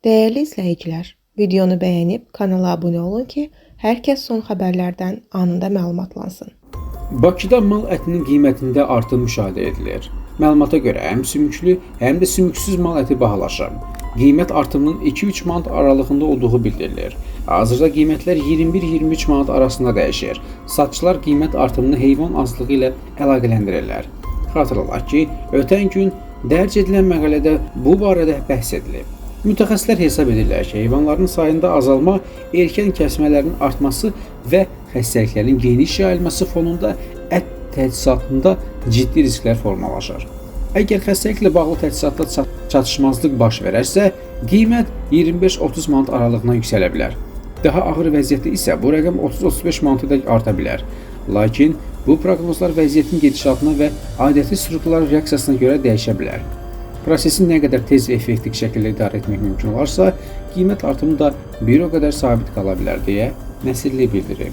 Değerli izləyicilər, videonu bəyənib kanala abunə olun ki, hər kəs son xəbərlərdən anında məlumatlansın. Bakıda mal ətinin qiymətində artım müşahidə edilir. Məlumata görə həm sümüklü, həm də sümüksüz mal əti bahalaşır. Qiymət artımının 2-3 manat aralığında olduğu bildirilir. Hazırda qiymətlər 21-23 manat arasında dəyişir. Satışçılar qiymət artımını heyvan azlığı ilə əlaqələndirirlər. Xatırladaq ki, ötən gün dərc edilən məqalədə bu barədə bəhs edilib. Mütəxəssislər hesab edirlər ki, heyvanların sayında azalma, erkən kəsmələrin artması və xəstəliklərin geniş yayılması fonunda ət təchizatında ciddi risklər formalaşır. Əgər xəstəliklə bağlı təchizatda çatışmazlıq baş verərsə, qiymət 25-30 manat aralığına yüksələ bilər. Daha ağır vəziyyətdə isə bu rəqəm 30-35 manatadək arta bilər. Lakin bu proqnozlar vəziyyətin gedişatına və aidiyyəti strukturlar reaksiyasına görə dəyişə bilər. Prosesi nə qədər tez və effektiv şəkildə idarə etmək mümkün olarsa, qiymət artımı da bir o qədər sabit qala bilər deyə Nəsilli bildirib.